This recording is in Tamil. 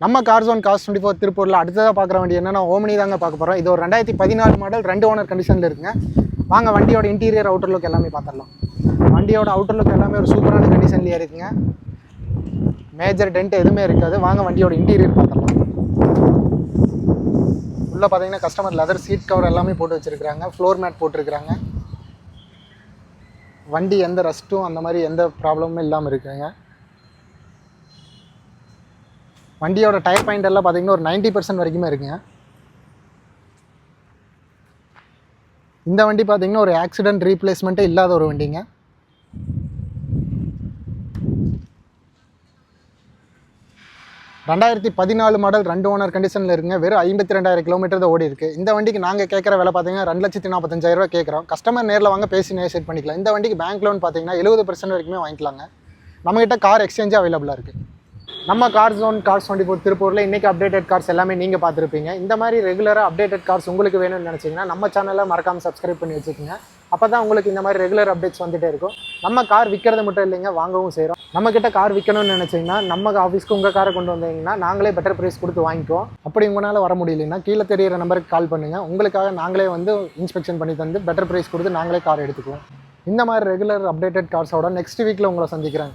நம்ம கார் ஜோன் காஸ் 24 திருப்பூரில் அடுத்ததாக பார்க்குற வண்டி என்னென்னா ஓமினி தாங்க பார்க்க போகிறோம். இது ஒரு 2014 மாடல் 2 ஓனர் கண்டிஷனில் இருக்குங்க. வாங்க வண்டியோட இன்டீரியர் அவுட்டர் லுக் எல்லாமே பார்த்துடலாம். வண்டியோட அவுட்டர் லுக் எல்லாமே ஒரு சூப்பரான கண்டிஷன்லேயே இருக்குங்க. மேஜர் டென்ட் எதுவுமே இருக்காது. வாங்க வண்டியோட இன்டீரியர் பார்த்துடலாம். உள்ளே பார்த்தீங்கன்னா கஸ்டமர் லெதர் சீட் கவர் எல்லாமே போட்டு வச்சுருக்காங்க. ஃப்ளோர் மேட் போட்டிருக்கிறாங்க. வண்டி எந்த ரஸ்ட்டும் அந்த மாதிரி எந்த ப்ராப்ளமும் இல்லாமல் இருக்குங்க. வண்டியோட டயர் பாயிண்ட் எல்லாம் பார்த்தீங்கன்னா ஒரு 90% வரைக்குமே இருக்குங்க. இந்த வண்டி பார்த்தீங்கன்னா ஒரு ஆக்சிடென்ட் ரீப்ளேஸ்மெண்ட்டே இல்லாத ஒரு வண்டிங்க. ரெண்டாயிரத்தி 14 மாடல் 2 ஓனர் கண்டிஷனில் இருக்குங்க. வெறும் 52,000 கிலோமீட்டர் தான் ஓடி இருக்குது. இந்த வண்டிக்கு நாங்கள் கேட்குற விலை பார்த்தீங்கன்னா 2,45,000 கேட்குறோம். கஸ்டமர் நேரில் வாங்க பேசி நேசிட் பண்ணிக்கலாம். இந்த வண்டிக்கு பேங்க் லோன் பார்த்தீங்கன்னா 70% வரைக்குமே வாங்கிக்கலாங்க. நம்மகிட்ட கார் எக்ஸ்சேஞ்சாக அவைலபிளாக இருக்குது. நம்ம கார் ஜோன் கார்ஸ் 24 திருப்பூரில் இன்றைக்கி அப்டேட்டட் கார்ஸ் எல்லாமே நீங்கள் பார்த்துருப்பீங்க. இந்த மாதிரி ரெகுலராக அப்டேட்டட் கார்ஸ் உங்களுக்கு வேணும்னு நினச்சிங்கன்னா நம்ம சேனலில் மறக்காமல் சப்ஸ்கிரைப் பண்ணி வச்சுக்கோங்க. அப்போ தான் உங்களுக்கு இந்த மாதிரி ரெகுலர் அப்டேட்ஸ் வந்துகிட்டே இருக்கும். நம்ம கார் விற்கிறது மட்டும் இல்லைங்க, வாங்கவும் செய்கிறோம். நம்மக்கிட்ட கார் விற்கணும்னு நினச்சிங்கன்னா நம்ம ஆஃபீஸ்க்கு உங்கள் காரை கொண்டு வந்தீங்கன்னா நாங்களே பெட்டர் ப்ரைஸ் கொடுத்து வாங்கிக்குவோம். அப்படி உங்களால் வர முடியலைன்னா கீழே தெரியிற நம்பருக்கு கால் பண்ணுங்கள். உங்களுக்காக நாங்களே வந்து இன்ஸ்பெக்ஷன் பண்ணி தந்து பெட்டர் ப்ரைஸ் கொடுத்து நாங்களே கார் எடுத்துக்குவோம். இந்த மாதிரி ரெகுலர் அப்டேட்டட் கார்ஸோட நெக்ஸ்ட் வீக்கில் உங்களை சந்திக்கிறேன்.